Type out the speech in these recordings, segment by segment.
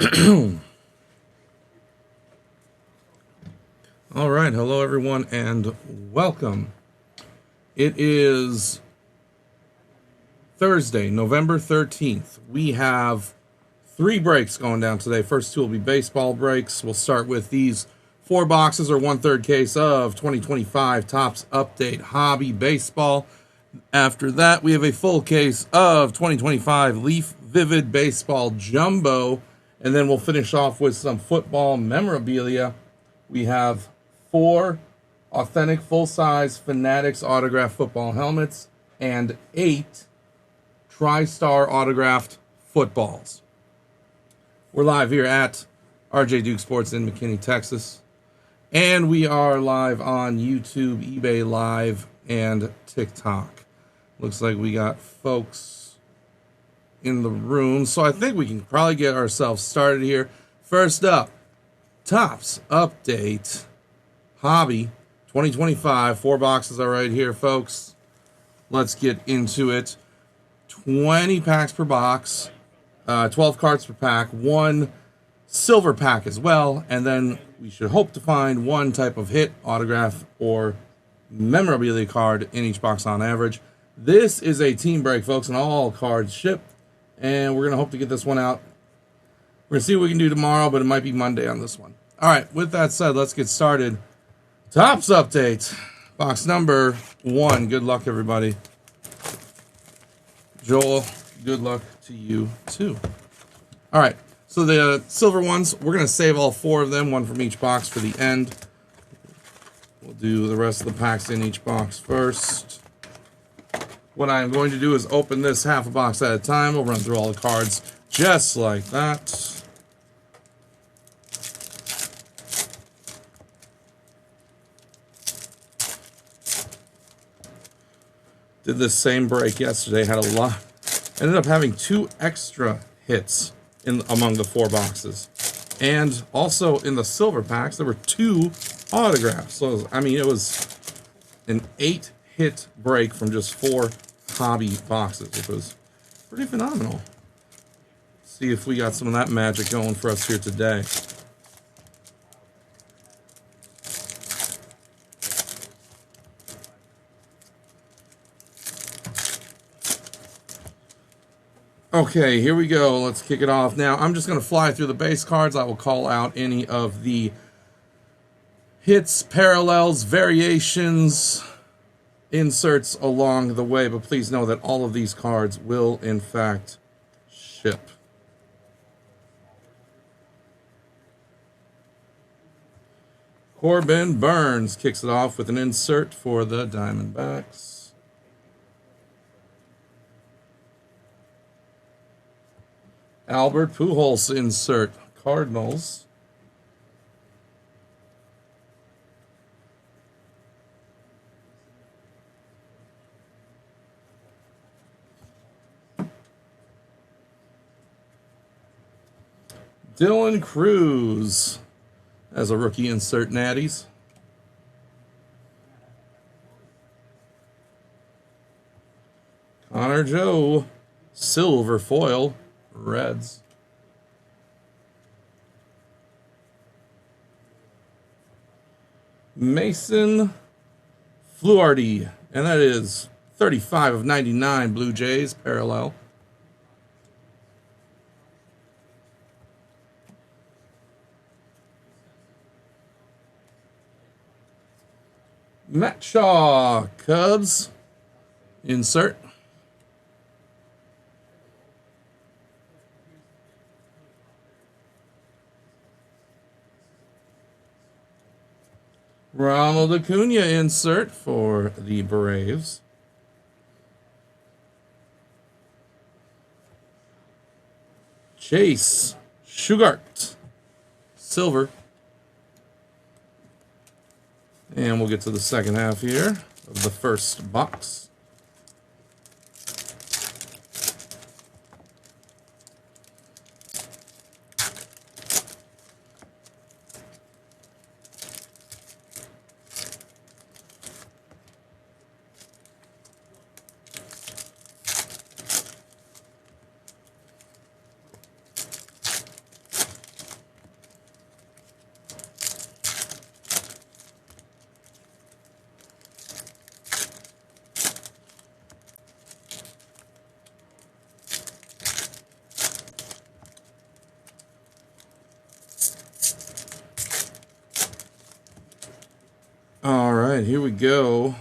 All right, hello everyone, and welcome. It is Thursday, November 13th. We have three breaks going down today. First two will be baseball breaks. We'll start with these four boxes or 1/3 case of 2025 Topps Update Hobby Baseball. After that, we have a full case of 2025 Leaf Vivid Baseball Jumbo. And then we'll finish off with some football memorabilia. We have four authentic full-size Fanatics autographed football helmets and 8 Tristar autographed footballs. We're live here at RJ Duke Sports in McKinney, Texas. And we are live on YouTube, eBay Live, and TikTok. Looks like we got folks in the room, so I think we can probably get ourselves started here. First up, Topps Update Hobby 2025. 4 boxes are right here, folks. Let's get into it. 20 packs per box, 12 cards per pack, 1 silver pack as well, and then we should hope to find 1 type of hit, autograph, or memorabilia card in each box on average. This is a team break, folks, and all cards shipped, and we're going to hope to get this one out. We're going to see what we can do tomorrow, but it might be Monday on this one. All right, with that said, let's get started. Topps Update, box number 1. Good luck, everybody. Joel, good luck to you, too. All right, so the silver ones, we're going to save all 4 of them, 1 from each box for the end. We'll do the rest of the packs in each box first. What I'm going to do is open this half a box at a time. We'll run through all the cards just like that. Did this same break yesterday, had a lot. Ended up having 2 extra hits among the 4 boxes. And also in the silver packs, there were 2 autographs. So, I mean, it was an 8-hit break from just 4 hobby boxes, which was pretty phenomenal. See if we got some of that magic going for us here today. Okay, here we go. Let's kick it off. Now, I'm just going to fly through the base cards. I will call out any of the hits, parallels, variations, inserts along the way, but please know that all of these cards will, in fact, ship. Corbin Burns kicks it off with an insert for the Diamondbacks. Albert Pujols insert, Cardinals. Dylan Cruz as a rookie insert, Natties. Connor Joe, silver foil, Reds. Mason Fluharty, and that is 35 of 99 Blue Jays, parallel. Matt Shaw, Cubs, insert. Ronald Acuna insert for the Braves. Chase Sugart, silver. And we'll get to the second half here of the first box. right, here we go.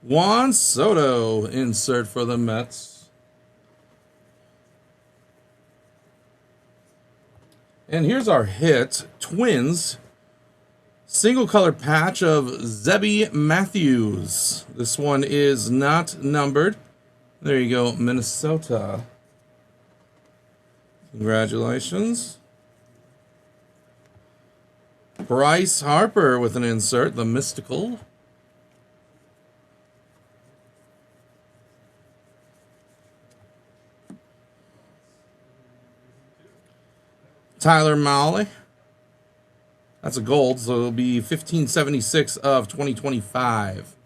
Juan Soto insert for the Mets. And here's our hit. Twins. Single color patch of Zebby Matthews. This one is not numbered. There you go, Minnesota. Congratulations. Bryce Harper with an insert, the Mystical. Tyler Mahle. That's a gold, so it'll be 1576 of 2025.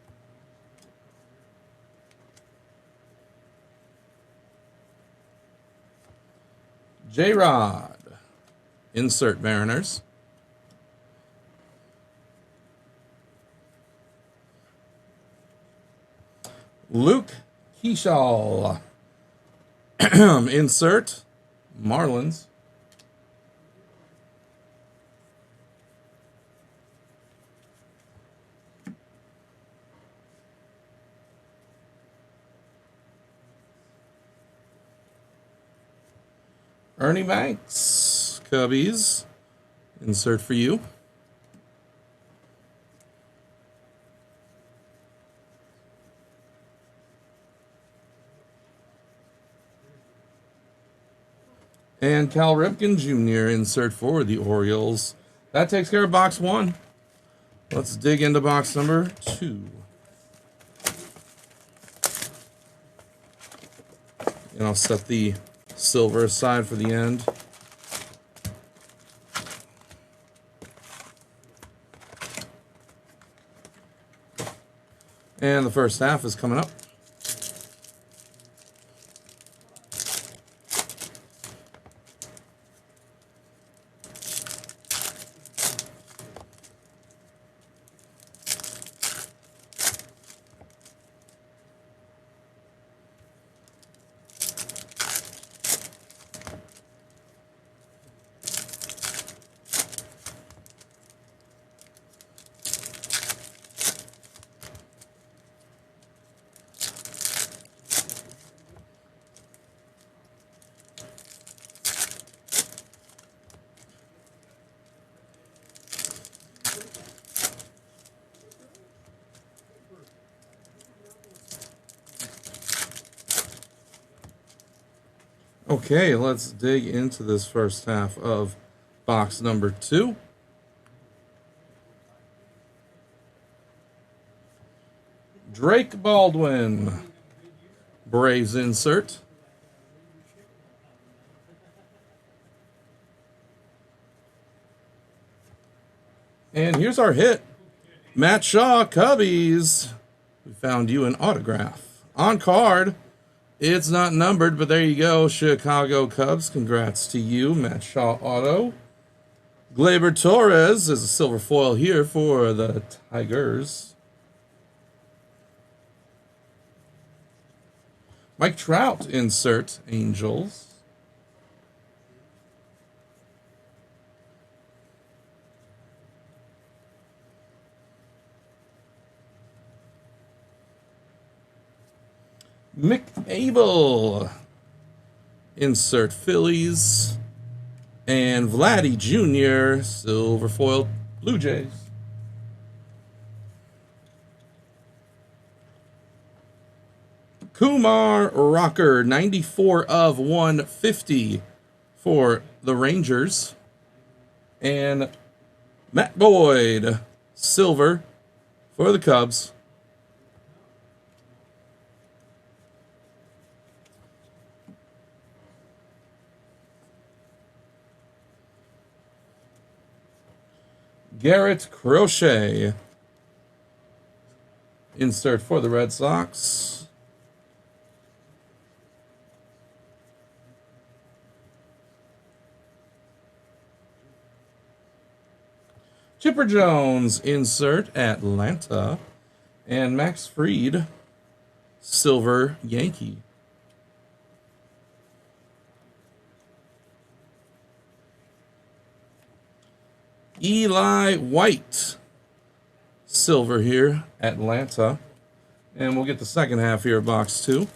J-Rod. Insert Mariners. Luke Keeshall. Insert Marlins. Ernie Banks, Cubbies, insert for you. And Cal Ripken Jr., insert for the Orioles. That takes care of box 1. Let's dig into box number 2. And I'll set the silver aside for the end. And the first half is coming up. Okay, let's dig into this first half of box number 2. Drake Baldwin, Braves insert. And here's our hit. Matt Shaw, Cubbies. We found you an autograph. On card. It's not numbered, but there you go. Chicago Cubs. Congrats to you, Matt Shaw auto. Gleyber Torres is a silver foil here for the Tigers. Mike Trout insert Angels. Mick Abel, insert Phillies, and Vladdy Jr., silver foil Blue Jays. Kumar Rocker, 94 of 150 for the Rangers, and Matt Boyd, silver for the Cubs. Garrett Crochet, insert for the Red Sox. Chipper Jones, insert Atlanta. And Max Fried, silver Yankee. Eli White, silver here, Atlanta. And we'll get the second half here of box 2.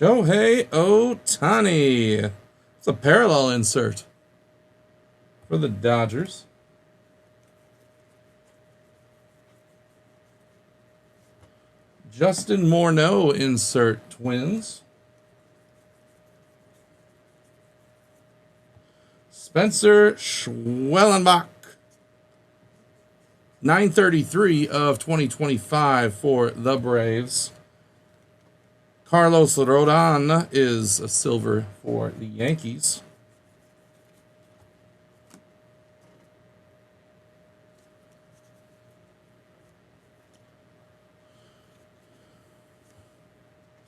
Shohei Ohtani. It's a parallel insert for the Dodgers. Justin Morneau insert, Twins. Spencer Schwellenbach. 933 of 2025 for the Braves. Carlos Rodon is a silver for the Yankees.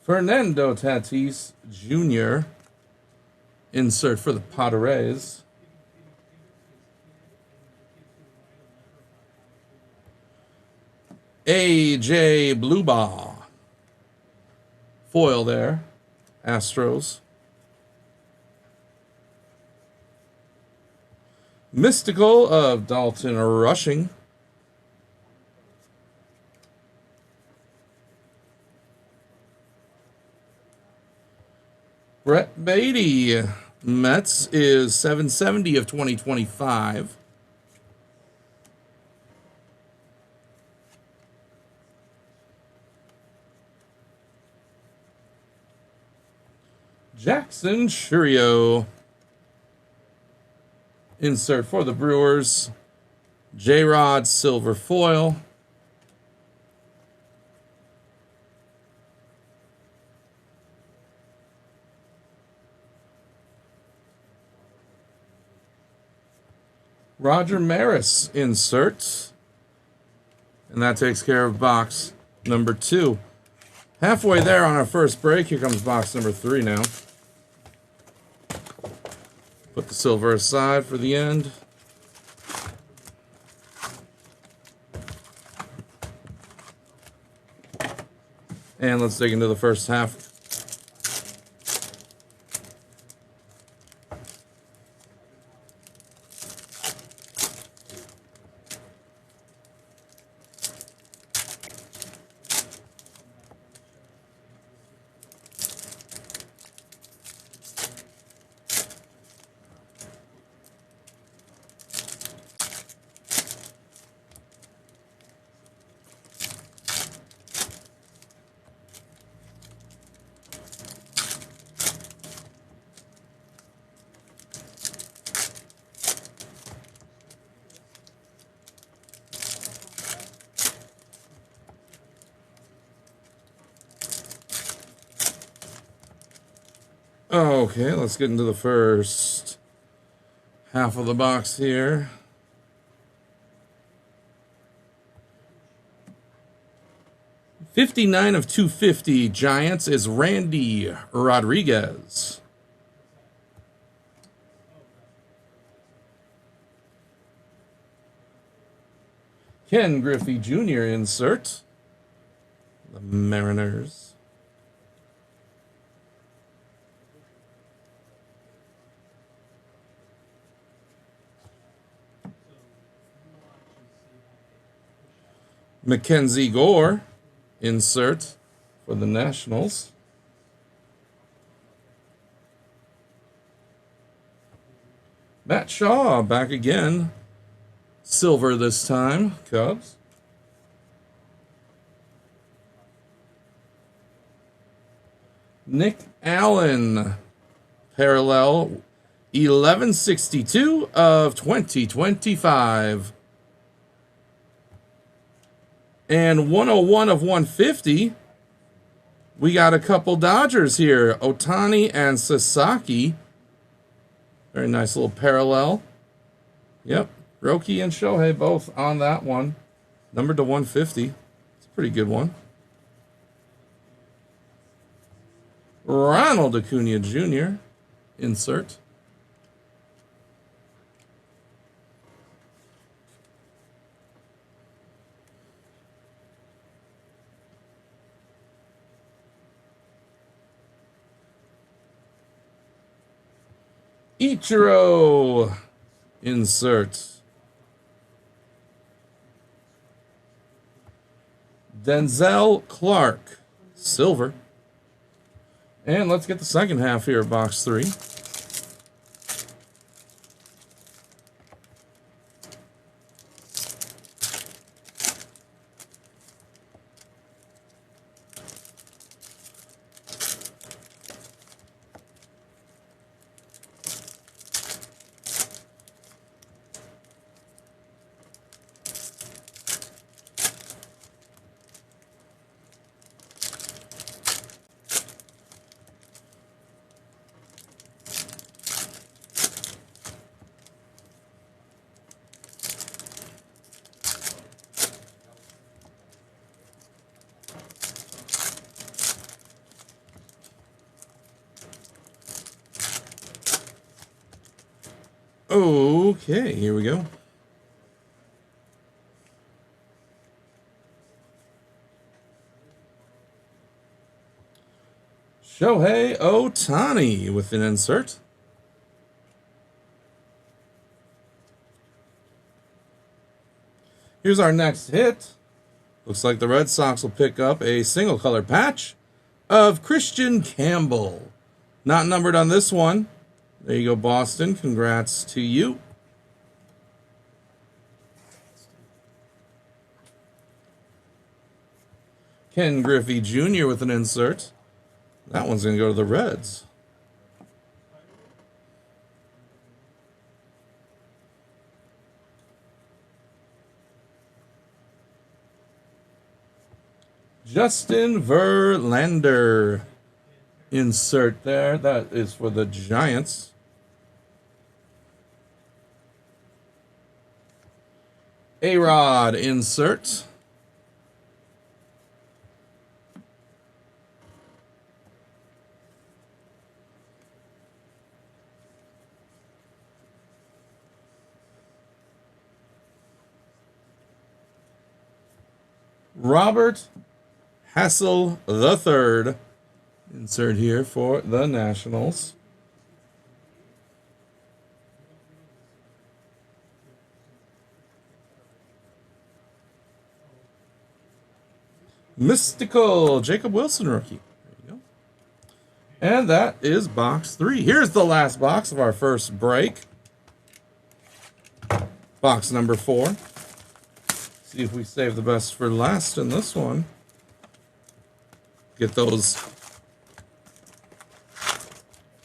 Fernando Tatis Jr. insert for the Padres. A.J. Bluebaugh. Foil there. Astros. Mystical of Dalton Rushing. Brett Beatty. Mets is 770 of 2025. Jackson Churio. Insert for the Brewers. J-Rod silver foil. Roger Maris insert. And that takes care of box number 2. Halfway there on our first break. Here comes box number 3 now. Put the silver aside for the end. And let's dig into the first half. Okay, let's get into the first half of the box here. $59 of $250 Giants is Randy Rodriguez. Ken Griffey Jr. insert. The Mariners. Mackenzie Gore, insert for the Nationals. Matt Shaw back again. Silver this time, Cubs. Nick Allen, parallel 1162 of 2025. And 101 of 150. We got a couple Dodgers here. Ohtani and Sasaki. Very nice little parallel. Yep. Roki and Shohei both on that one. Numbered to 150. It's a pretty good one. Ronald Acuna Jr. Insert. Ichiro. Insert. Denzel Clark. Silver. And let's get the second half here of box 3. Okay, here we go. Shohei Ohtani with an insert. Here's our next hit. Looks like the Red Sox will pick up a single color patch of Christian Campbell. Not numbered on this one. There you go, Boston. Congrats to you. Ken Griffey Jr. with an insert. That one's going to go to the Reds. Justin Verlander. Insert there. That is for the Giants. A-Rod insert. Robert Hassel III. Insert here for the Nationals. Mystical Jacob Wilson rookie. There you go. And that is box 3. Here's the last box of our first break. Box number 4. See if we save the best for last in this one. Get those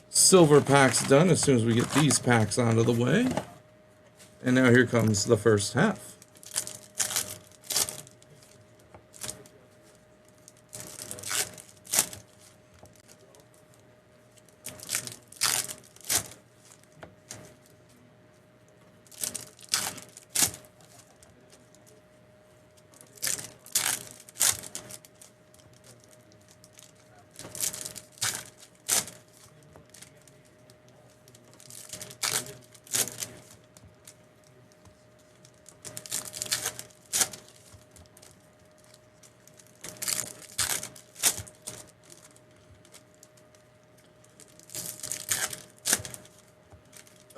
silver packs done as soon as we get these packs out of the way. And now here comes the first half.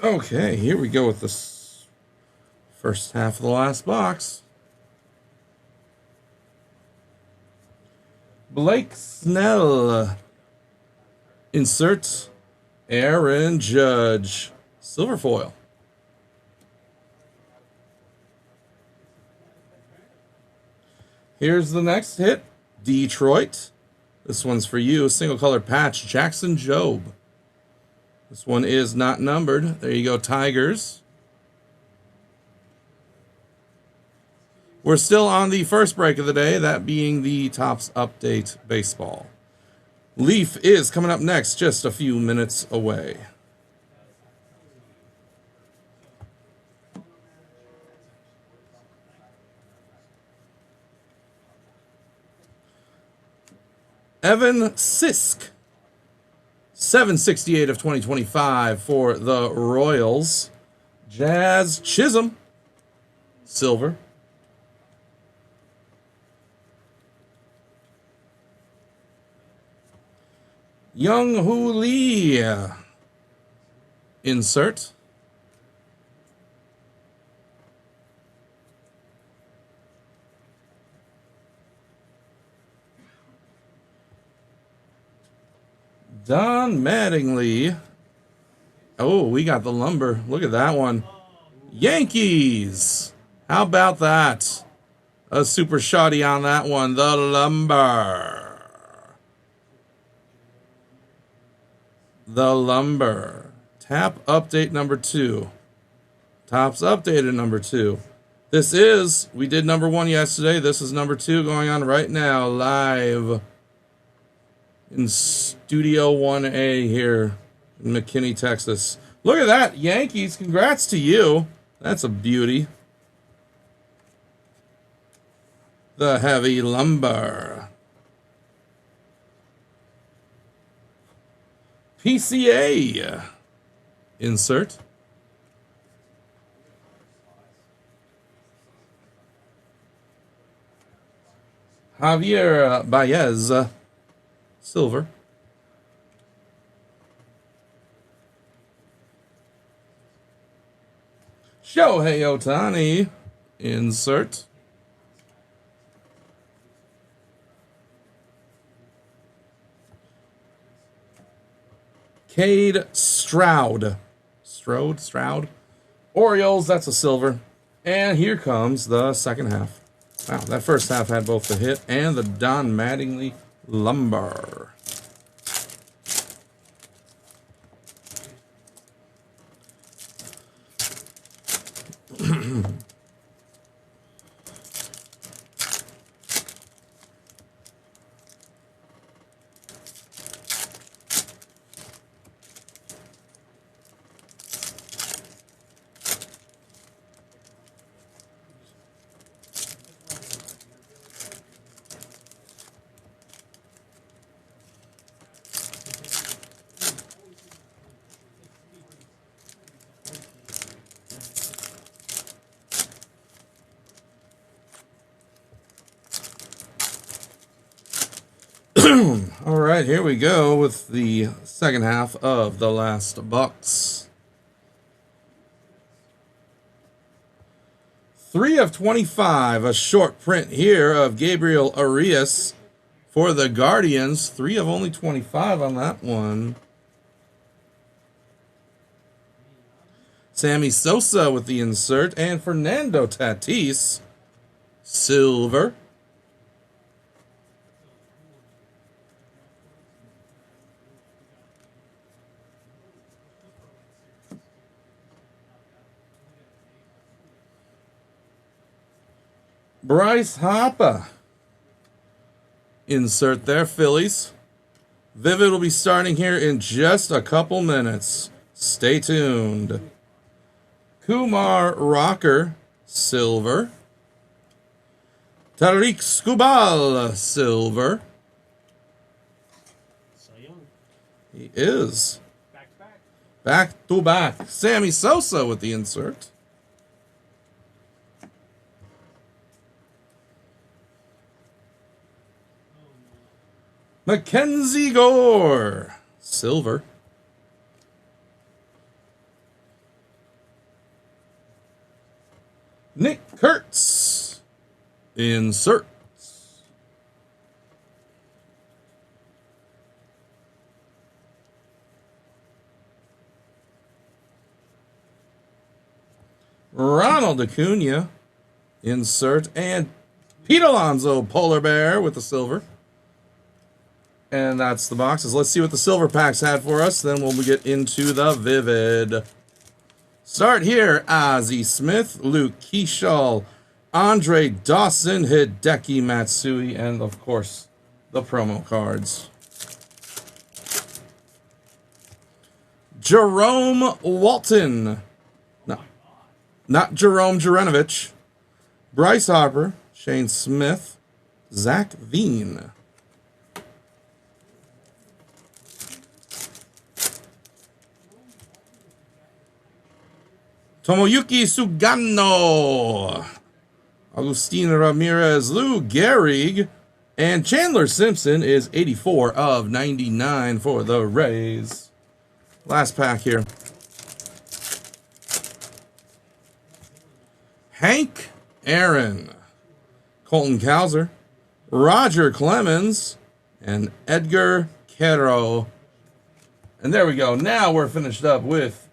Okay, here we go with this first half of the last box. Blake Snell. Insert Aaron Judge. Silver foil. Here's the next hit. Detroit. This one's for you. Single color patch, Jackson Jobe. This one is not numbered. There you go, Tigers. We're still on the first break of the day, that being the Topps Update Baseball. Leaf is coming up next, just a few minutes away. Evan Sisk, 768 of 2025 for the Royals. Jazz Chisholm, silver. Young Hoo Lee, insert. Don Mattingly. Oh, we got the lumber. Look at that one. Yankees. How about that? A super shoddy on that one. The lumber. The lumber. Tap update number 2. Topps updated number 2. This is, we did number 1 yesterday. This is number 2 going on right now, live in Studio 1A here in McKinney, Texas. Look at that, Yankees. Congrats to you. That's a beauty. The heavy lumber. PCA. Insert. Javier Baez. Silver. Shohei Ohtani. Insert. Cade Stroud. Stroud. Orioles, that's a silver. And here comes the second half. Wow, that first half had both the hit and the Don Mattingly lumber. All right, here we go with the second half of the last box. 3 of 25, a short print here of Gabriel Arias for the Guardians. 3 of only 25 on that one. Sammy Sosa with the insert, and Fernando Tatis, silver. Bryce Harper. Insert there, Phillies. Vivid will be starting here in just a couple minutes. Stay tuned. Kumar Rocker, silver. Tariq Skubal, silver. He is. Back to back. Sammy Sosa with the insert. Mackenzie Gore, silver. Nick Kurtz, inserts. Ronald Acuna, insert. And Pete Alonso, polar bear with the silver. And that's the boxes. Let's see what the silver packs had for us. Then we'll get into the Vivid. Start here. Ozzie Smith, Luke Keeshall, Andre Dawson, Hideki Matsui, and of course, the promo cards. Jerome Walton. No, not Jerome Jaranovich. Bryce Harper, Shane Smith, Zach Veen. Tomoyuki Sugano, Agustin Ramirez, Lou Gehrig, and Chandler Simpson is 84 of 99 for the Rays. Last pack here. Hank Aaron, Colton Cowser, Roger Clemens, and Edgar Quero. And there we go. Now we're finished up with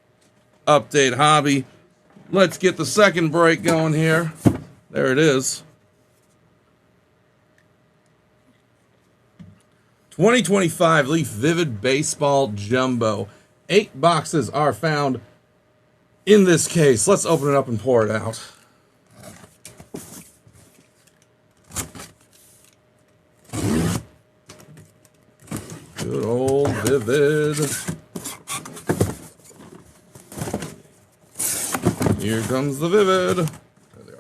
Update Hobby. Let's get the second break going here. There it is. 2025 Leaf Vivid Baseball Jumbo. 8 boxes are found in this case. Let's open it up and pour it out. Good old Vivid. Here comes the Vivid. There they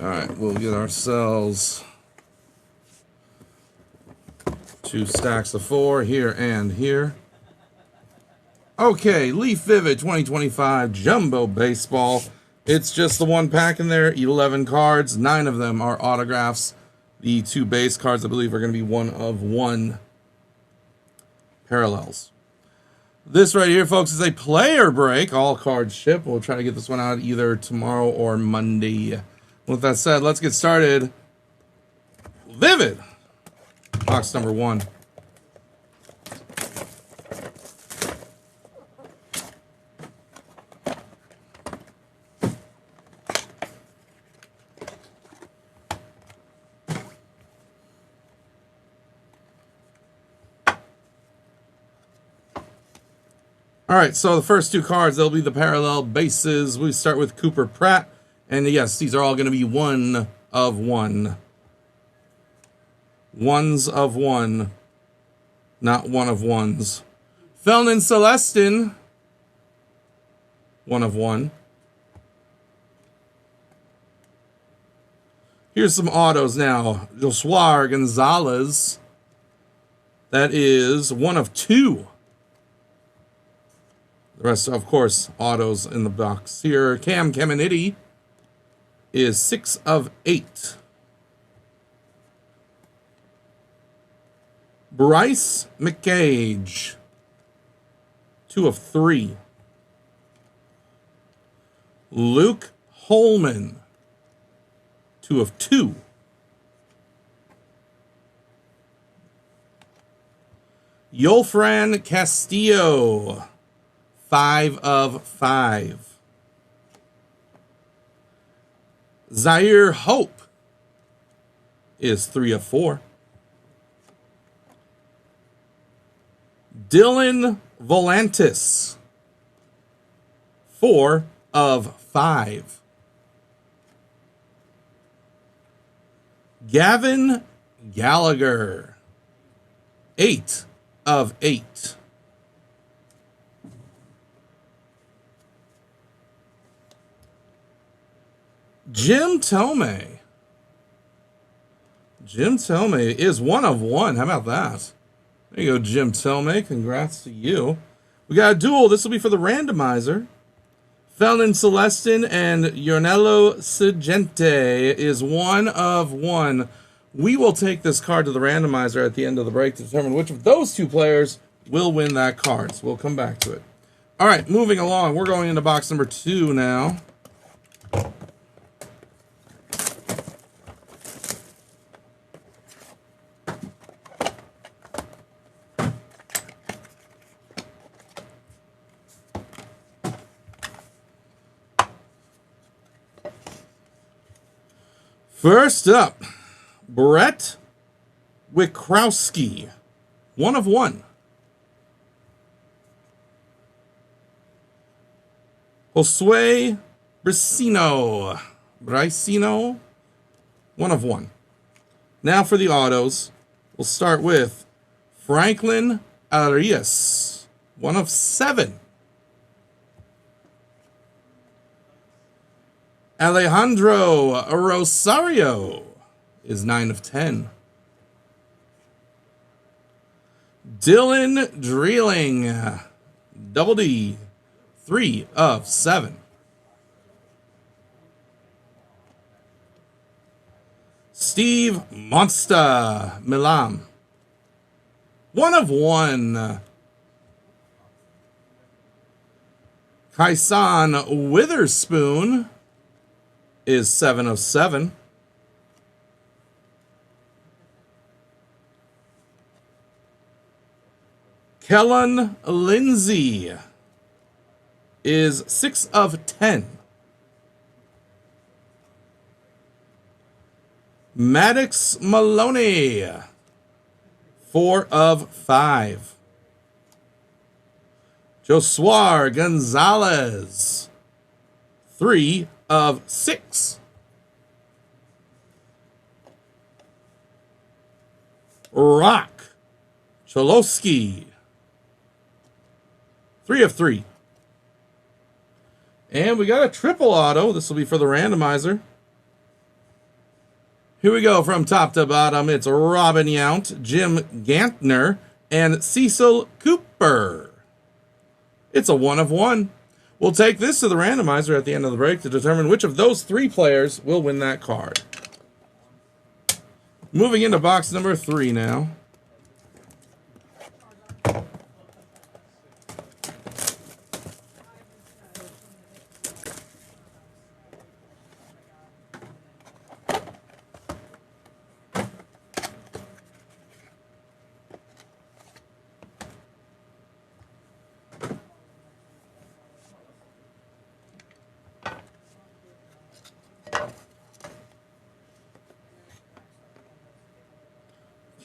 are. Alright, we'll get ourselves 2 stacks of 4 here and here. Okay, Leaf Vivid 2025 Jumbo Baseball. It's just the 1 pack in there, 11 cards. 9 of them are autographs. The 2 base cards, I believe, are going to be 1 of 1 parallels. This right here, folks, is a player break. All cards ship. We'll try to get this one out either tomorrow or Monday. With that said, let's get started. Vivid. Box number 1. All right, so the first 2 cards, they'll be the parallel bases. We start with Cooper Pratt. And yes, these are all going to be 1 of 1. Ones of 1. Not 1 of 1s. Felnin Celestin. 1 of 1. Here's some autos now. Josuar Gonzalez. That is 1 of 2. The rest, of course, autos in the box here. Cam Caminiti is 6 of 8. Bryce McCage, 2 of 3. Luke Holman, 2 of 2. Yolfran Castillo, 5 of 5. Zaire Hope is 3 of 4. Dylan Volantis, 4 of 5. Gavin Gallagher, 8 of 8. Jim Thome. Jim Thome is 1 of 1. How about that? There you go, Jim Thome. Congrats to you. We got a duel. This will be for the randomizer. Felnin Celestin and Yornello Sigente is 1 of 1. We will take this card to the randomizer at the end of the break to determine which of those 2 players will win that card. So we'll come back to it. All right, moving along. We're going into box number 2 now. First up, Brett Wikrowski, 1 of 1. Josue Bricino, 1 of 1. Now for the autos, we'll start with Franklin Arias, 1 of 7. Alejandro Rosario is 9 of 10. Dylan Dreeling, Double D, 3 of 7. Steve Monster Milam, 1 of 1. Kaisan Witherspoon is 7 of 7. Kellen Lindsay is 6 of 10. Maddox Maloney, 4 of 5. Josuar Gonzalez, 3 of 6. Rock Cholowski, 3 of 3. And we got a triple auto. This will be for the randomizer. Here we go from top to bottom. It's Robin Yount, Jim Gantner, and Cecil Cooper. It's a 1 of 1. We'll take this to the randomizer at the end of the break to determine which of those 3 players will win that card. Moving into box number 3 now.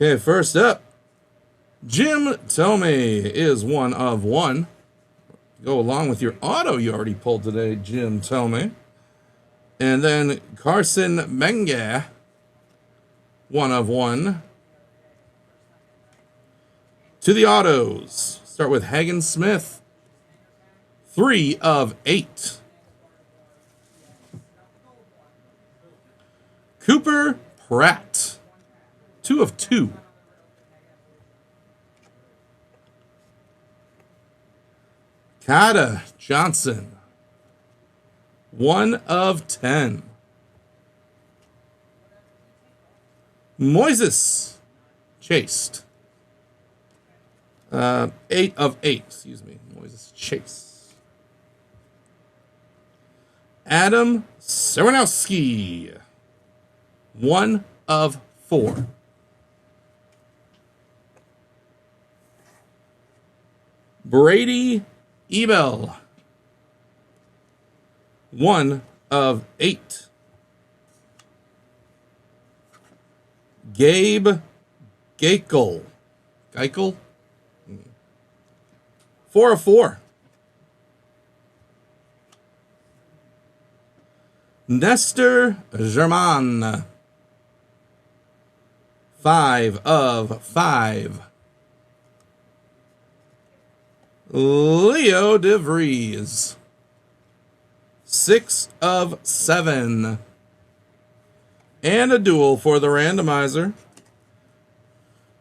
Okay, first up, Jim Tomey is 1 of 1. Go along with your auto you already pulled today, Jim Tomey. And then Carson Menge, 1 of 1. To the autos, start with Hagen Smith, 3 of 8. Cooper Pratt, 2 of 2. Kada Johnson, 1 of 10. Moises Chase, 8 of 8. Excuse me, Moises Chase. Adam Serenowski, 1 of 4. Brady Ebel, 1 of 8. Gabe Geikel, 4 of 4. Nestor German, 5 of 5. Leo DeVries, 6 of 7. And a duel for the randomizer.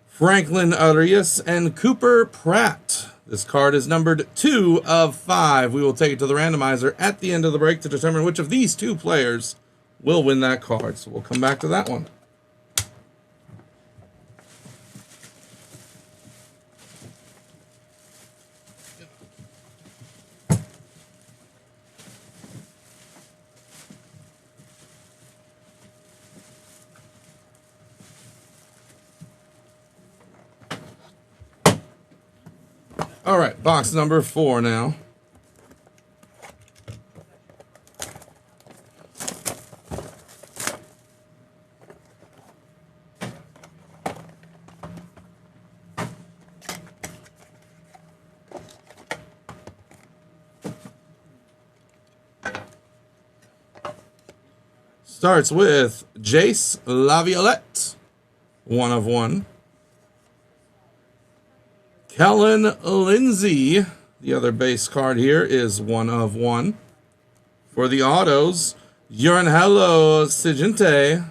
Franklin Arias and Cooper Pratt. This card is numbered 2 of 5. We will take it to the randomizer at the end of the break to determine which of these 2 players will win that card. So we'll come back to that one. All right, box number 4 now. Starts with Jace Laviolette, 1 of 1. Kellen Lindsay, the other base card here, is 1 of 1. For the autos, Urinhello Siginte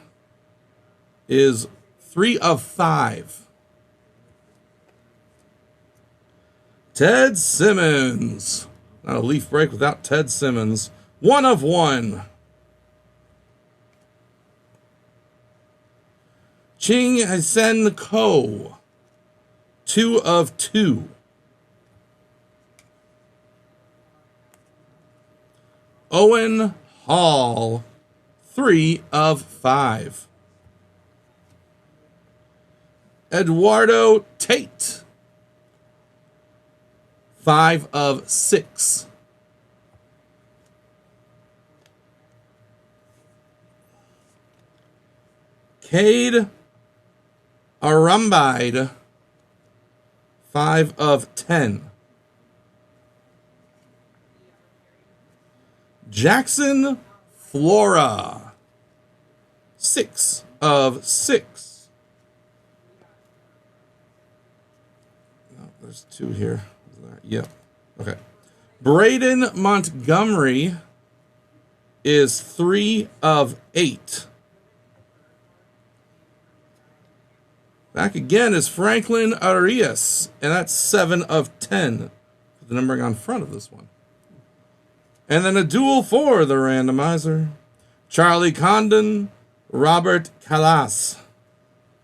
is 3 of 5. Ted Simmons. Not a leaf break without Ted Simmons. 1 of 1. Ching Sen Ko. 2 of 2. Owen Hall. 3 of 5. Eduardo Tate. 5 of 6. Cade Arambide. 5 of 10. Jackson Flora. 6 of 6. Oh, there's 2 here. Yep. Okay. Braden Montgomery is 3 of 8. Back again is Franklin Arias, and that's 7 of 10. The numbering on front of this one. And then a duel for the randomizer. Charlie Condon, Robert Calas.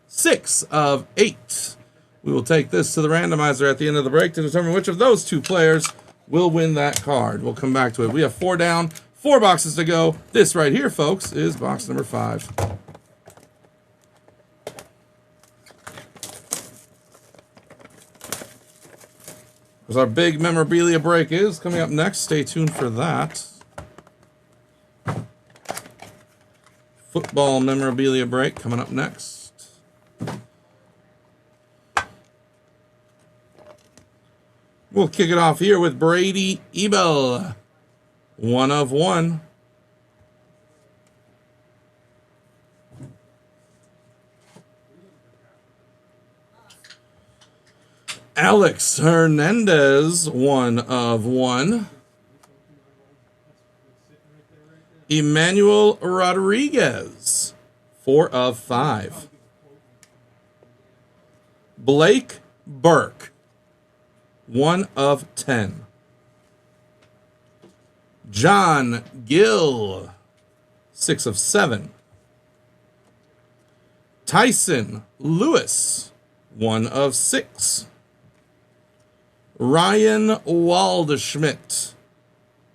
6 of 8. We will take this to the randomizer at the end of the break to determine which of those 2 players will win that card. We'll come back to it. We have 4 down, 4 boxes to go. This right here, folks, is box number 5. As our big memorabilia break is coming up next. Stay tuned for that. Football memorabilia break coming up next. We'll kick it off here with Brady Ebel. 1 of 1. Alex Hernandez, 1 of 1. Emmanuel Rodriguez, 4 of 5. Blake Burke, 1 of 10. John Gill, 6 of 7. Tyson Lewis, 1 of 6. Ryan Waldschmidt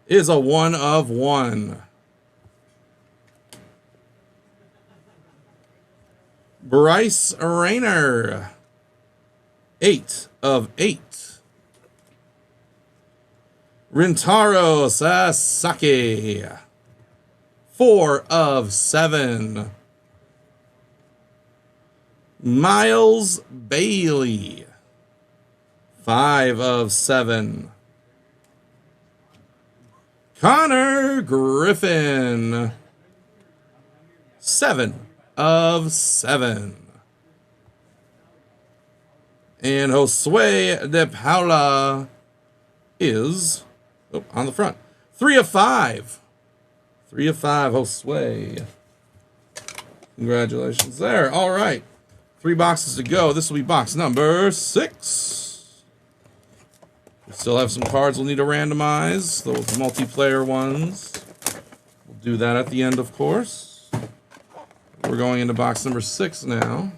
is a 1 of 1. Bryce Rayner, 8 of 8. Rintaro Sasaki, 4 of 7. Miles Bailey, 5 of 7. Connor Griffin, 7 of 7. And Josue de Paula is on the front. 3 of 5. 3 of 5, Josue. Congratulations there. All right. 3 boxes to go. This will be box number 6. We still have some cards we'll need to randomize. Those multiplayer ones. We'll do that at the end, of course. We're going into box number 6 now.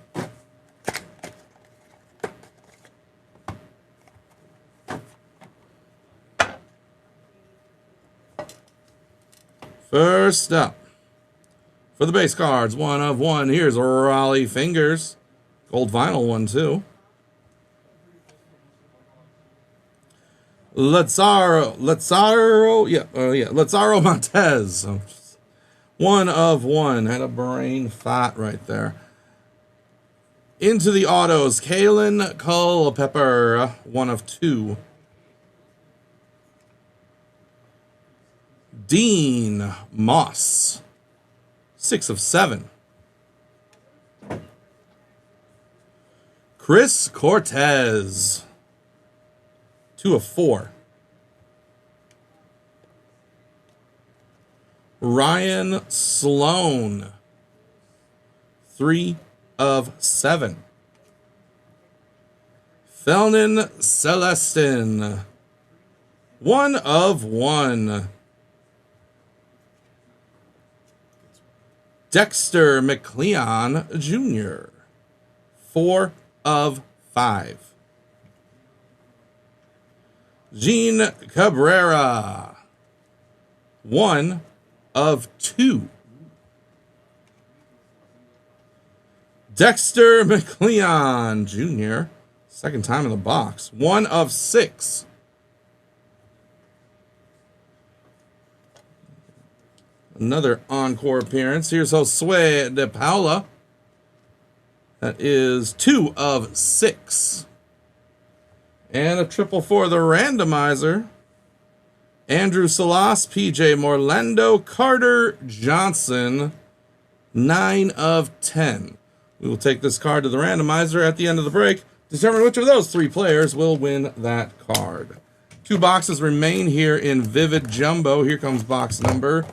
First up, for the base cards, 1 of 1. Here's Raleigh Fingers. Gold vinyl one, too. Lazaro Montez. 1 of 1. Had a brain fart right there. Into the autos, Kalen Culpepper. 1 of 2. Dean Moss, 6 of 7. Chris Cortez, 2 of 4. Ryan Sloan, 3 of 7. Felnin Celestin, 1 of 1. Dexter McLeon Jr., 4 of 5. Gene Cabrera, 1 of 2. Dexter McLeon Jr., second time in the box, 1 of 6. Another encore appearance. Here's Josue De Paula. That is 2 of 6. And a triple for the randomizer. Andrew Salas, PJ Morlando, Carter Johnson, 9 of 10. We will take this card to the randomizer at the end of the break. Determine which of those 3 players will win that card. 2 boxes remain here in Vivid Jumbo. Here comes box number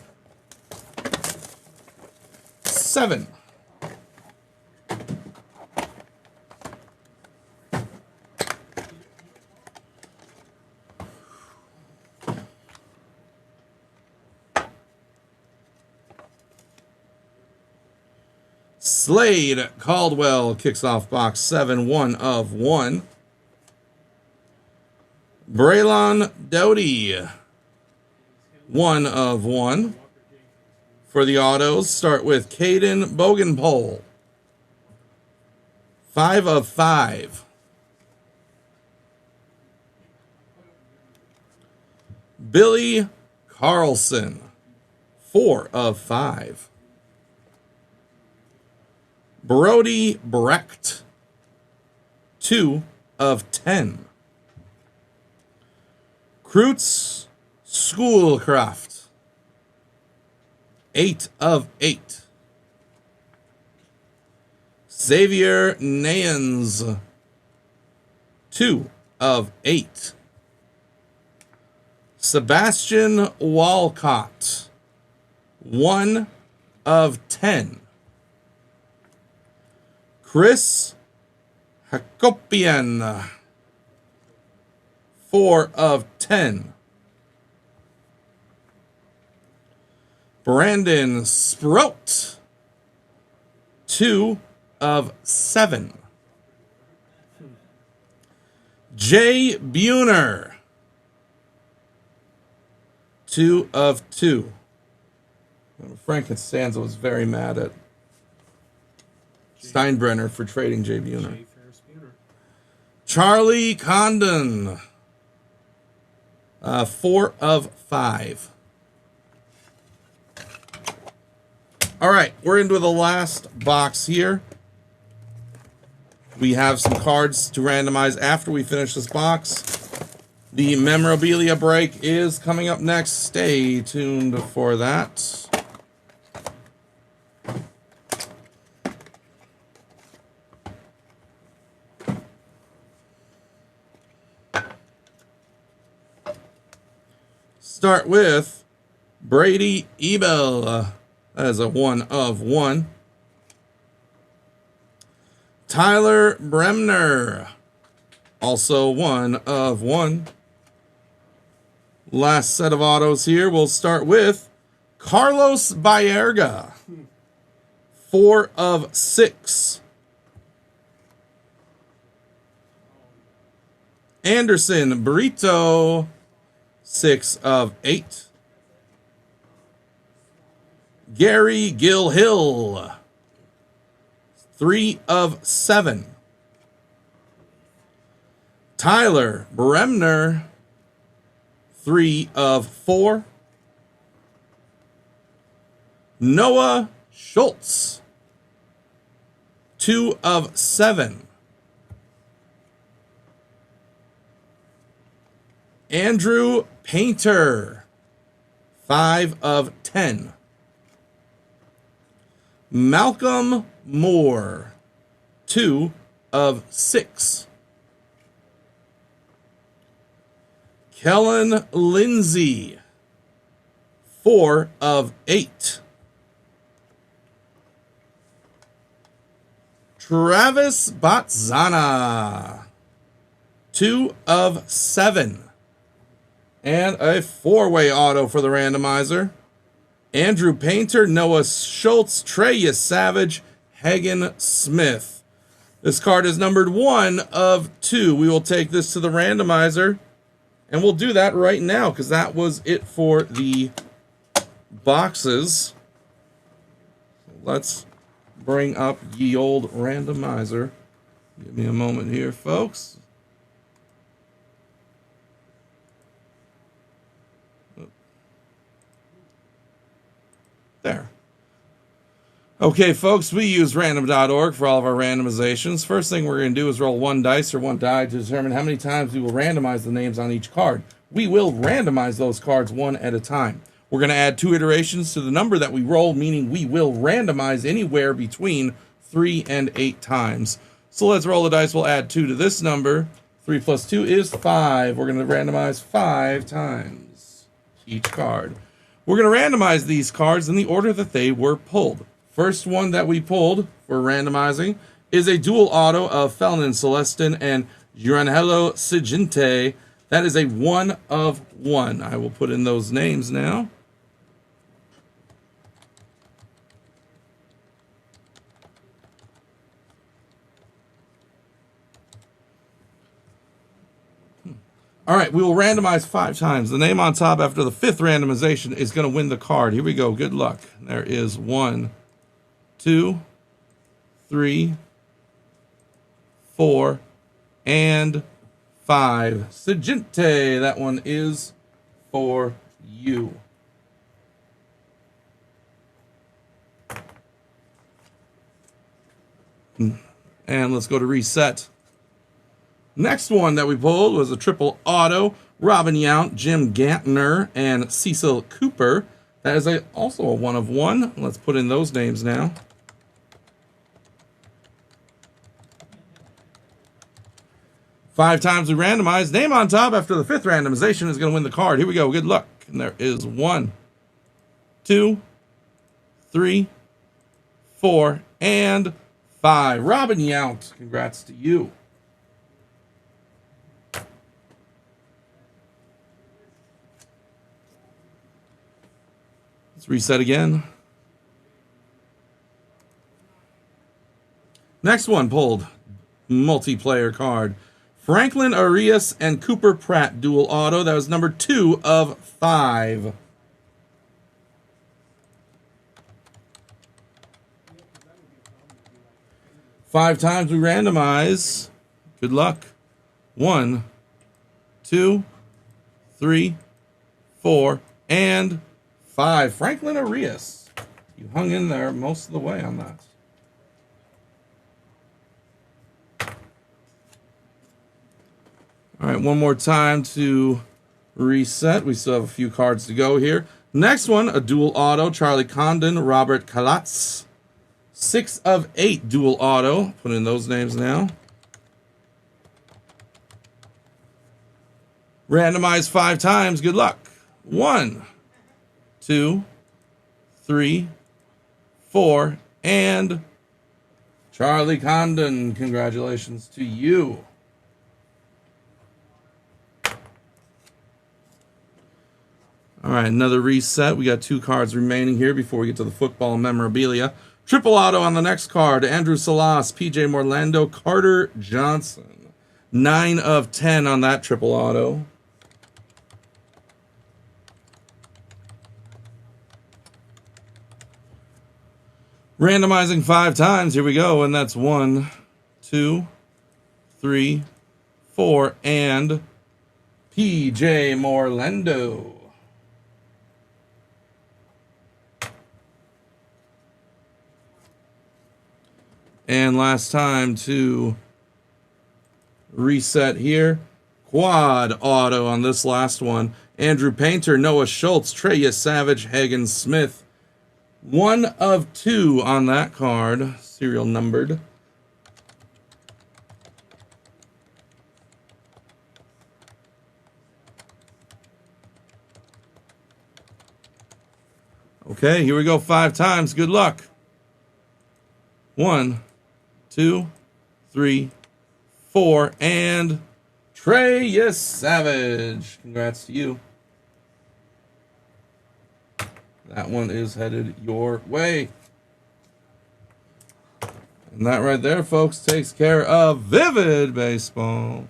7. Slade Caldwell kicks off box 7, 1 of 1. Braylon Doughty, 1 of 1. For the autos, start with Caden Bogenpole, 5 of 5. Billy Carlson, 4 of 5. Brody Brecht, 2 of 10. Kreutz Schoolcraft, 8 of 8. Xavier Nayans, 2 of 8. Sebastian Walcott, 1 of 10. Chris Hakopian, 4 of 10. Brandon Sprout, 2 of 7. Jay Buhner, 2 of 2. Frank Costanza was very mad at Steinbrenner for trading Jay Buhner. Charlie Condon, 4 of 5. All right, we're into the last box here. We have some cards to randomize after we finish this box. The memorabilia break is coming up next. Stay tuned for that. Start with Brady Ebel. That is a 1 of 1. Tyler Bremner, also 1 of 1. Last set of autos here. We'll start with Carlos Baerga, 4 of 6. Anderson Brito, 6 of 8. Gary Gilhill, 3 of 7. Tyler Bremner, 3 of 4. Noah Schultz, 2 of 7. Andrew Painter, 5 of 10. Malcolm Moore, 2 of 6. Kellen Lindsey, 4 of 8. Travis Batzana, 2 of 7. And a 4-way auto for the randomizer. Andrew Painter, Noah Schultz, Trey Savage, Hagen Smith. This card is numbered 1 of 2. We will take this to the randomizer. And we'll do that right now because that was it for the boxes. Let's bring up ye old randomizer. Give me a moment here, folks. There. Okay, folks, we use random.org for all of our randomizations. First thing we're going to do is roll 1 dice or 1 die to determine how many times we will randomize the names on each card. We will randomize those cards 1 at a time. We're going to add 2 iterations to the number that we roll, meaning we will randomize anywhere between 3 and 8 times. So let's roll the dice. We'll add 2 to this number. 3 plus 2 is 5. We're going to randomize 5 times each card. We're going to randomize these cards in the order that they were pulled. First one that we pulled for randomizing is a dual auto of Felon Celestin and Gianhello Siginte. That is a 1 of 1. I will put in those names now. All right, we will randomize 5 times. The name on top after the 5th randomization is going to win the card. Here we go. Good luck. There is 1, 2, 3, 4, and 5. Siginte, that one is for you. And let's go to reset. Next one that we pulled was a triple auto. Robin Yount, Jim Gantner, and Cecil Cooper. That is also a 1 of 1. Let's put in those names now. Five times we randomize. Name on top after the 5th randomization is going to win the card. Here we go. Good luck. And there is 1, 2, 3, 4, and 5. Robin Yount. Congrats to you. Let's reset again. Next one pulled. Multiplayer card. Franklin Arias and Cooper Pratt dual auto. That was number 2 of 5. Five times we randomize. Good luck. 1, 2, 3, 4, and 5. Franklin Arias. You hung in there most of the way on that. All right, one more time to reset. We still have a few cards to go here. Next one, a dual auto. Charlie Condon, Robert Kalatz. 6 of 8 dual auto. Put in those names now. Randomize 5 times. Good luck. 1, 2, 3, 4, and Charlie Condon. Congratulations to you. All right, another reset. We got 2 cards remaining here before we get to the football memorabilia. Triple auto on the next card. Andrew Salas, PJ Morlando, Carter Johnson. 9 of 10 on that triple auto. Randomizing 5 times. Here we go. And that's 1, 2, 3, 4, and PJ Morlando. And last time to reset here. Quad auto on this last one. Andrew Painter, Noah Schultz, Trey Savage, Hagen Smith. 1 of 2 on that card, serial numbered. Okay, here we go 5 times. Good luck. 1, 2, 3, 4, and Trey Savage. Congrats to you. That one is headed your way. And that right there, folks, takes care of Vivid Baseball.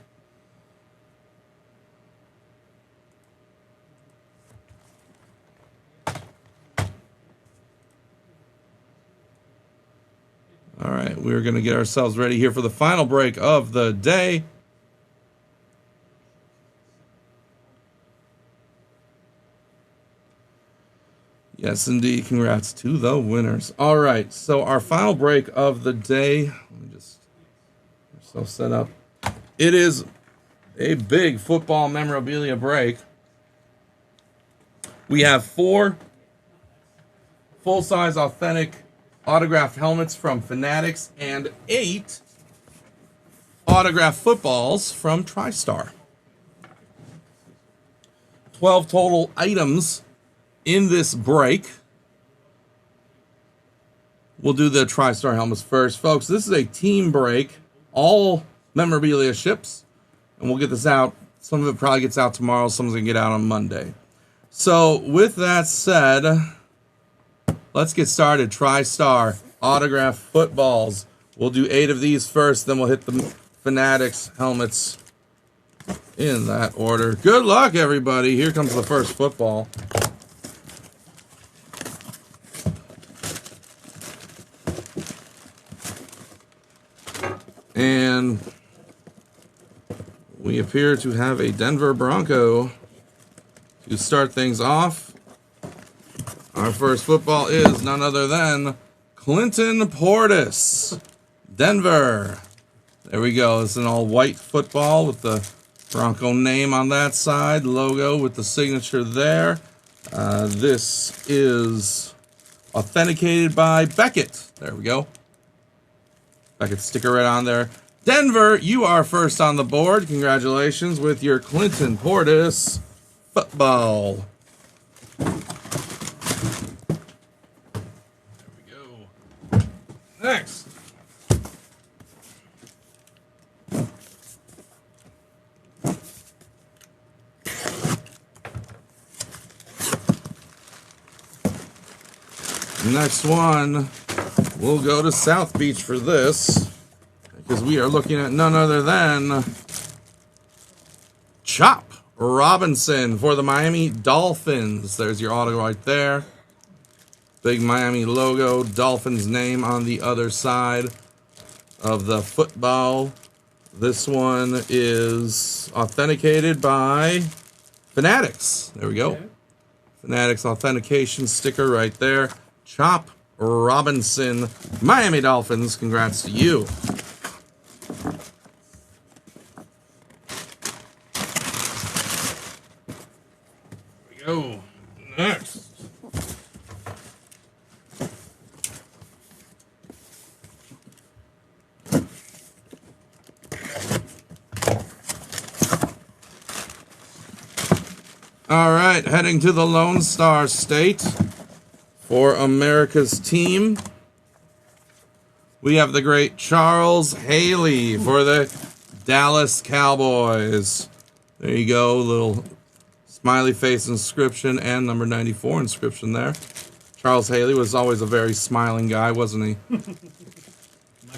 All right, we're going to get ourselves ready here for the final break of the day. Yes, indeed. Congrats to the winners. All right, so our final break of the day. Let me just get ourselves set up. It is a big football memorabilia break. We have 4 full-size authentic autographed helmets from Fanatics and 8 autographed footballs from Tristar. 12 total items in this break. We'll do the Tristar helmets first. Folks, this is a team break. All memorabilia ships. And we'll get this out. Some of it probably gets out tomorrow. Some of it can get out on Monday. So, with that said, let's get started. Tristar autographed footballs. We'll do 8 of these first, then we'll hit the Fanatics helmets in that order. Good luck, everybody. Here comes the first football. And we appear to have a Denver Bronco to start things off. Our first football is none other than Clinton Portis, Denver. There we go. It's an all-white football with the Bronco name on that side, logo with the signature there. This is authenticated by Beckett. There we go. Beckett sticker right on there. Denver, you are first on the board. Congratulations with your Clinton Portis football. Next. Next one, we'll go to South Beach for this, because we are looking at none other than Chop Robinson for the Miami Dolphins. There's your auto right there. Big Miami logo, Dolphins name on the other side of the football. This one is authenticated by Fanatics. There we go. Okay. Fanatics authentication sticker right there. Chop Robinson, Miami Dolphins. Congrats to you. There we go. Next. All right, heading to the Lone Star State for America's team. We have the great Charles Haley for the Dallas Cowboys. There you go, little smiley face inscription and number 94 inscription there. Charles Haley was always a very smiling guy, wasn't he? Might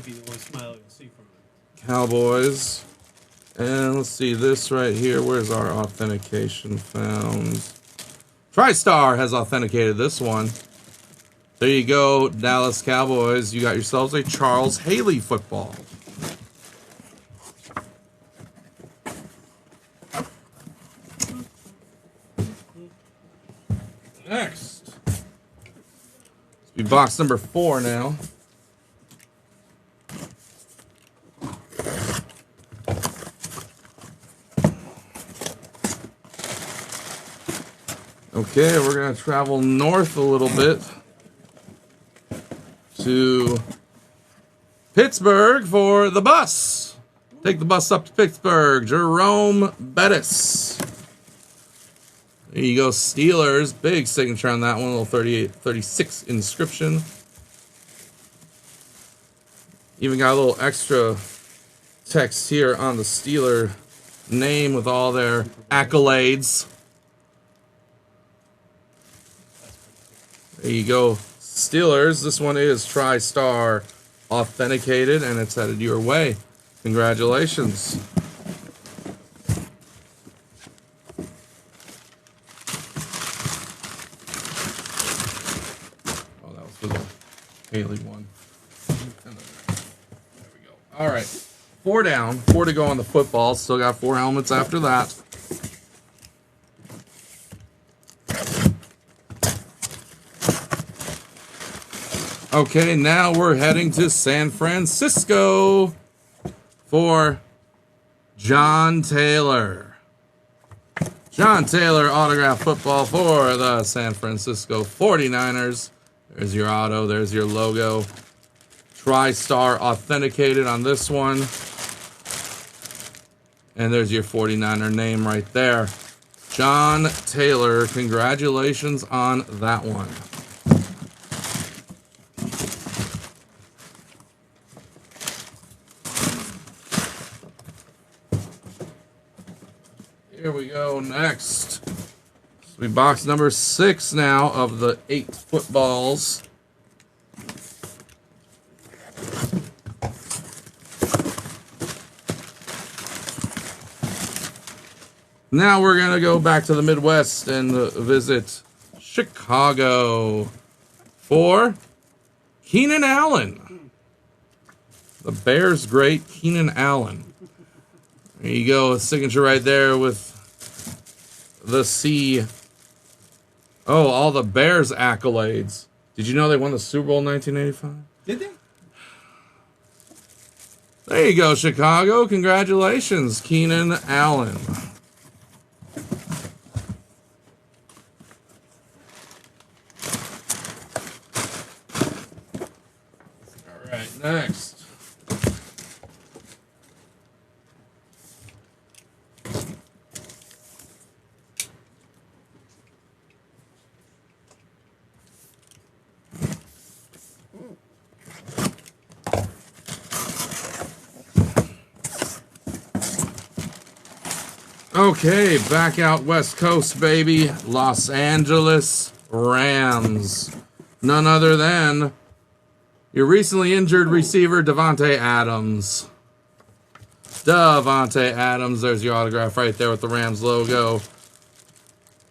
be the only smile you'll see from him. Cowboys. And let's see this right here. Where's our authentication found? Tristar has authenticated this one. There you go, Dallas Cowboys. You got yourselves a Charles Haley football. Next. Let's be box number 4 now. Okay, we're going to travel north a little bit to Pittsburgh for the bus. Take the bus up to Pittsburgh. Jerome Bettis. There you go, Steelers. Big signature on that one. A little 38-36 inscription. Even got a little extra text here on the Steeler name with all their accolades. There you go, Steelers. This one is Tristar authenticated, and it's headed your way. Congratulations. Oh, that was for the Haley one. There we go. All right. 4 down. 4 to go on the football. Still got 4 helmets after that. Okay, now we're heading to San Francisco for John Taylor. John Taylor autograph football for the San Francisco 49ers. There's your auto. There's your logo. Tristar authenticated on this one. And there's your 49er name right there. John Taylor, congratulations on that one. Here we go next. This will be box number 6 now of the 8 footballs. Now we're going to go back to the Midwest and visit Chicago for Keenan Allen. The Bears great Keenan Allen. There you go, a signature right there with the C. Oh, all the Bears accolades. Did you know they won the Super Bowl in 1985? Did they? There you go, Chicago. Congratulations, Keenan Allen. All right, next. Okay, back out West Coast, baby. Los Angeles Rams. None other than your recently injured receiver, Davante Adams. Davante Adams, there's your autograph right there with the Rams logo.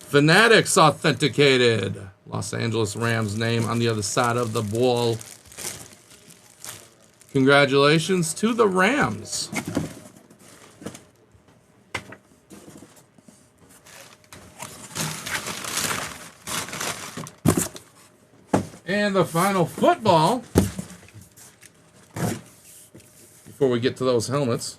Fanatics authenticated. Los Angeles Rams name on the other side of the ball. Congratulations to the Rams. And the final football, before we get to those helmets.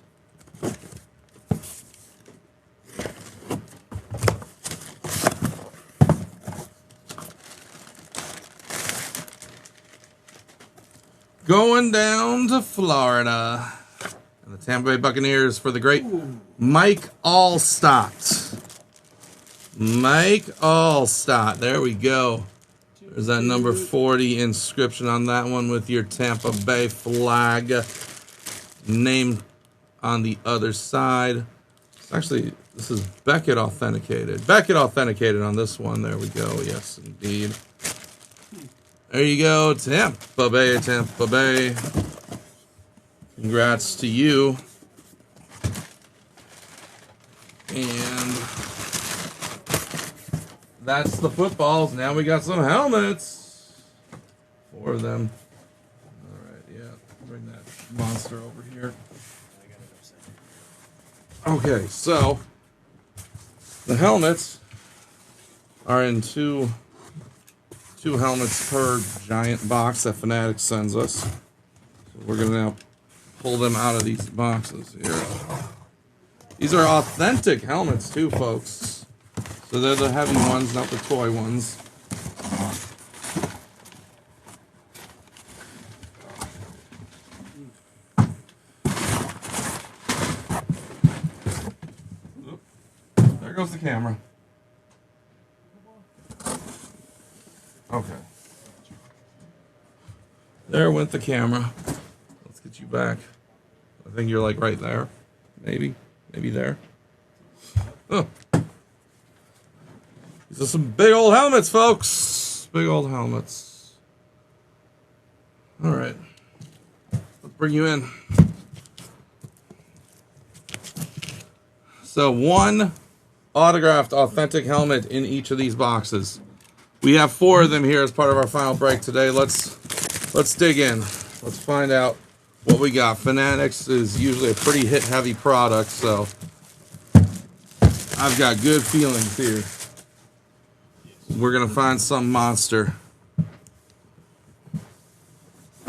Going down to Florida. And the Tampa Bay Buccaneers for the great Mike Allstott. Mike Allstott. There we go. There's that number 40 inscription on that one with your Tampa Bay flag name on the other side. Actually, this is Beckett authenticated. Beckett authenticated on this one. There we go. Yes, indeed. There you go. Tampa Bay, Tampa Bay. Congrats to you. And that's the footballs. Now we got some helmets. 4 of them. All right, yeah. Bring that monster over here. Okay, so the helmets are in two helmets per giant box that Fanatics sends us. So we're going to now pull them out of these boxes here. These are authentic helmets too, folks. So they're the heavy ones, not the toy ones. There goes the camera. Okay. There went the camera. Let's get you back. I think you're like right there. Maybe. Maybe there. Oh. These are some big old helmets, folks. Big old helmets. All right. Let's bring you in. So one autographed authentic helmet in each of these boxes. We have 4 of them here as part of our final break today. Let's dig in. Let's find out what we got. Fanatics is usually a pretty hit-heavy product, so I've got good feelings here. We're gonna find some monster.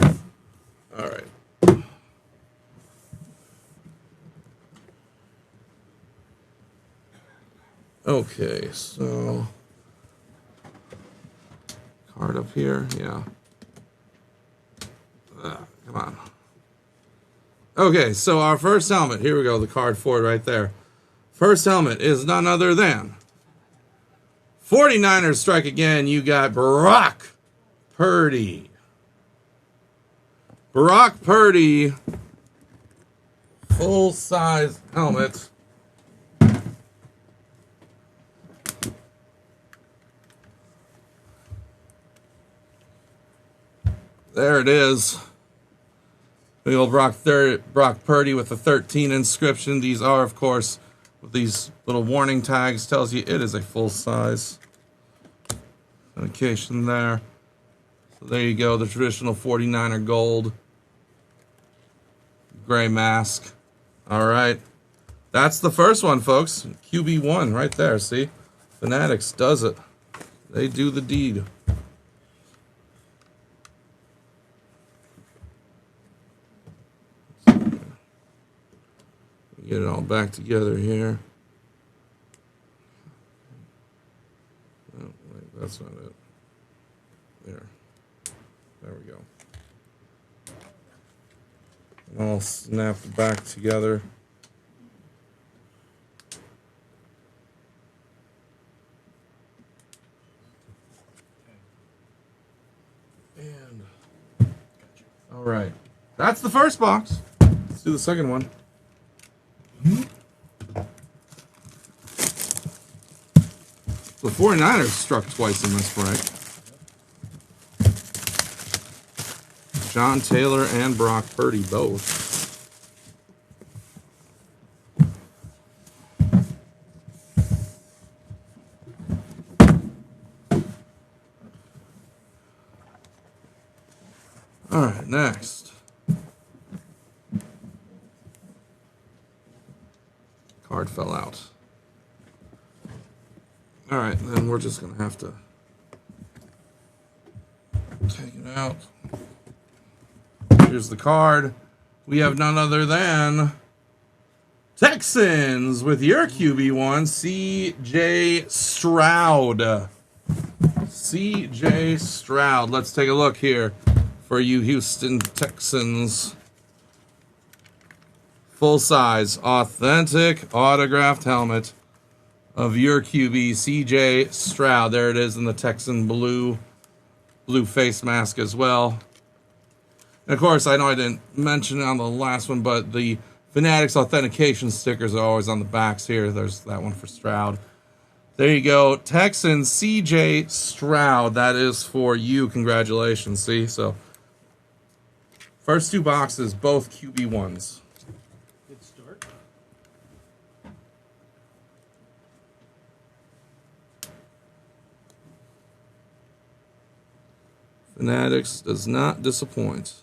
All right. Okay, so card up here, yeah. Come on. Okay, so our first helmet, here we go, the card for it right there. First helmet is none other than 49ers strike again. You got Brock Purdy. Brock Purdy, full-size helmet. There it is. The old Brock Purdy with the 13 inscription. These are, of course, with these little warning tags, tells you it is a full size. Authentication there. So there you go, the traditional 49er gold. Gray mask. All right. That's the first one, folks. QB1 right there, see? Fanatics does it. They do the deed. Get it all back together here. Oh, wait, that's not it. There. There we go. And all snapped back together. And all right. That's the first box. Let's do the second one. The 49ers struck twice in this break. John Taylor and Brock Purdy both. All right, next. Card fell out. All right, then we're just going to have to take it out. Here's the card. We have none other than Texans with your QB1, C.J. Stroud. C.J. Stroud. Let's take a look here for you Houston Texans. Full-size, authentic, autographed helmet of your QB, C.J. Stroud. There it is in the Texan blue face mask as well. And of course, I know I didn't mention it on the last one, but the Fanatics authentication stickers are always on the backs here. There's that one for Stroud. There you go. Texan C.J. Stroud. That is for you. Congratulations. See? So, first 2 boxes, both QB1s. Good start. Fanatics does not disappoint.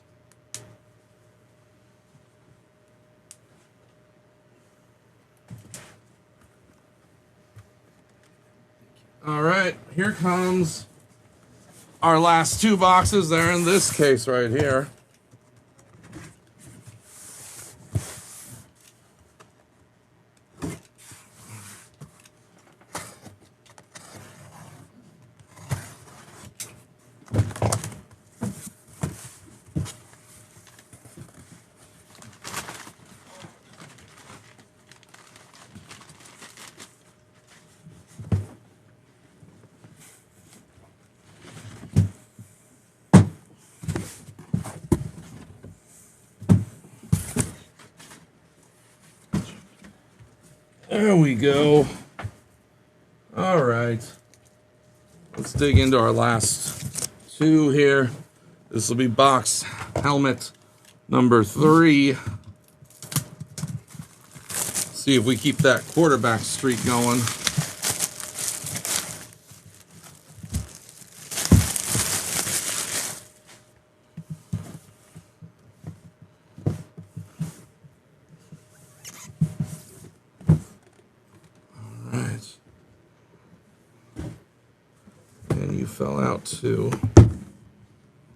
All right, here comes our last 2 boxes. They're in this case right here. There we go. All right. Let's dig into our last two here. This will be box helmet number 3. See if we keep that quarterback streak going. Fell out too.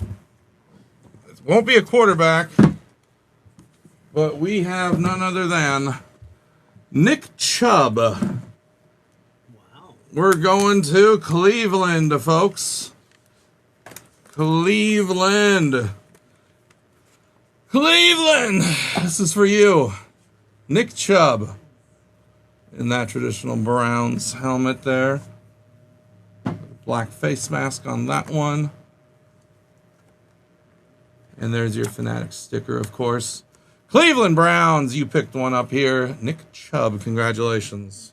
It won't be a quarterback, but we have none other than Nick Chubb. Wow. We're going to Cleveland, folks. Cleveland. Cleveland! This is for you. Nick Chubb. In that traditional Browns helmet there. Black face mask on that one. And there's your Fanatics sticker, of course. Cleveland Browns, you picked one up here. Nick Chubb, congratulations.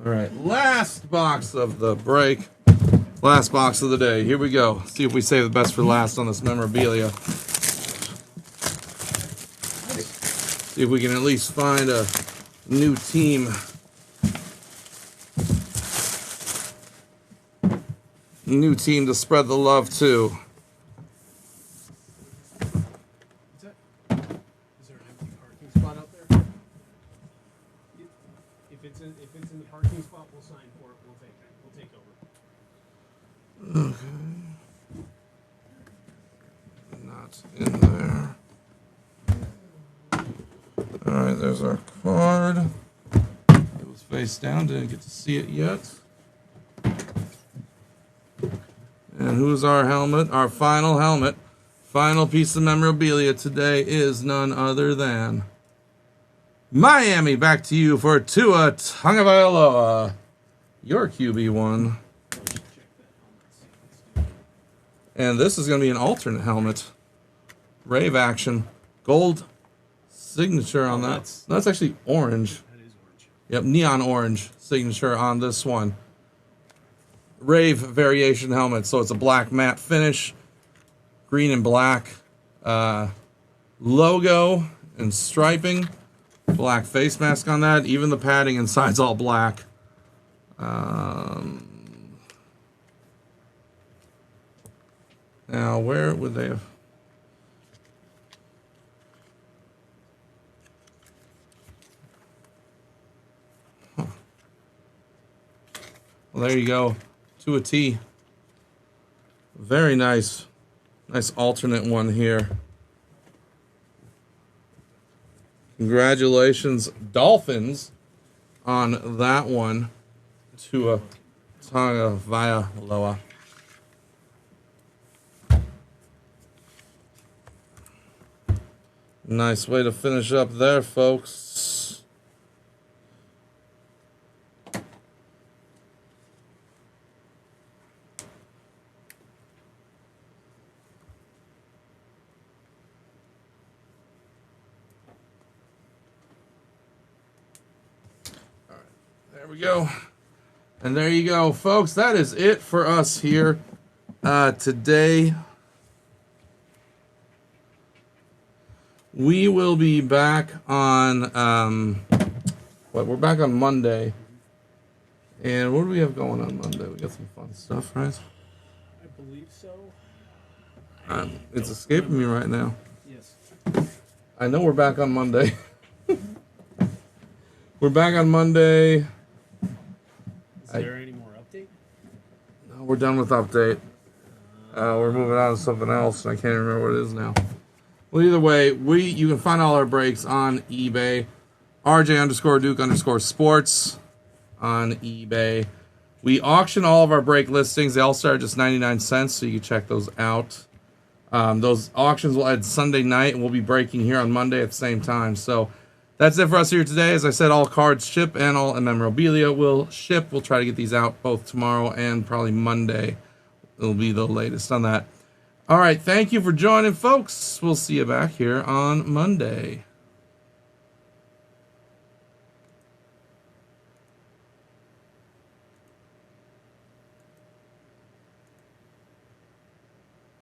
All right, last box of the break. Last box of the day. Here we go. See if we save the best for last on this memorabilia. See if we can at least find a new team. New team to spread the love to. Is there an empty parking spot out there? If it's in the parking spot, we'll sign for it. We'll take over. Okay. Not in there. All right, there's our card. It was face down. Didn't get to see it yet. And who's our helmet? Our final helmet. Final piece of memorabilia today is none other than Miami. Back to you for Tua Tagovailoa. Your QB1. And this is going to be an alternate helmet. Rave action. Gold signature on that. That's actually orange. That is orange. Yep, neon orange signature on this one. Rave variation helmet. So it's a black matte finish. Green and black logo and striping. Black face mask on that. Even the padding inside's all black. Now, where would they have? Huh. Well, there you go. To a T. Very nice. Nice alternate one here. Congratulations, Dolphins, on that one. Tua Tagovailoa. Nice way to finish up there, folks. All right, there we go. And there you go, folks. That is it for us here today. We will be back on, we're back on Monday. And what do we have going on Monday? We got some fun stuff, right? I believe so. It's escaping me right now. Yes. I know we're back on Monday. We're back on Monday. Is there any more update? No, we're done with update. We're moving on to something else. I can't even remember what it is now. Well, either way, you can find all our breaks on eBay. RJ_Duke_Sports on eBay. We auction all of our break listings. They all start at just 99 cents, so you can check those out. Those auctions will end Sunday night, and we'll be breaking here on Monday at the same time. So that's it for us here today. As I said, all cards ship and all memorabilia will ship. We'll try to get these out both tomorrow and probably Monday. It'll be the latest on that. All right, thank you for joining, folks. We'll see you back here on Monday.